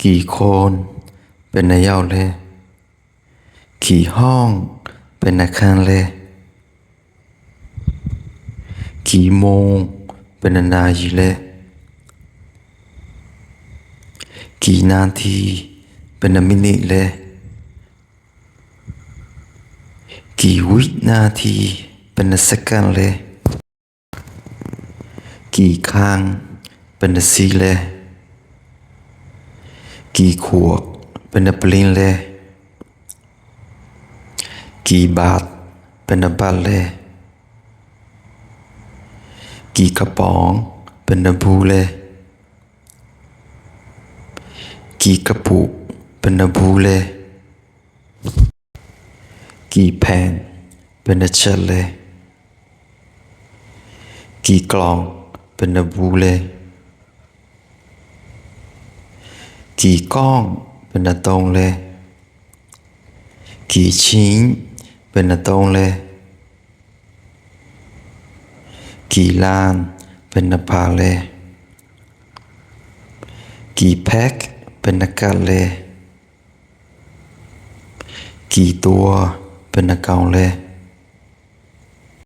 กี่คนเป็นนายเย้าเลยกี่ห้องเป็นอาคารเลยกี่โมงเป็นนาทีเลยกี่นาทีเป็นมินิเลยกี่วินาทีเป็นเซกันเลยกี่ครั้งเป็นสีเลยกี่ขวดเป็นปลินเลยกี่บาทเป็นบาทเลยกี่กระป๋องเป็นบูเลยกี่กระปุกเป็นบูเลยกี่แผ่นเป็นเชลเลยกี่กล่องเป็นบูเลยกี่ก้องเป็นตรงเลยกี่ชิ้นเป็นตรงเลยกี่ล้านเป็นพาเลยกี่แพ็คเป็นกันเลยกี่ตัวเป็นกล่องเลย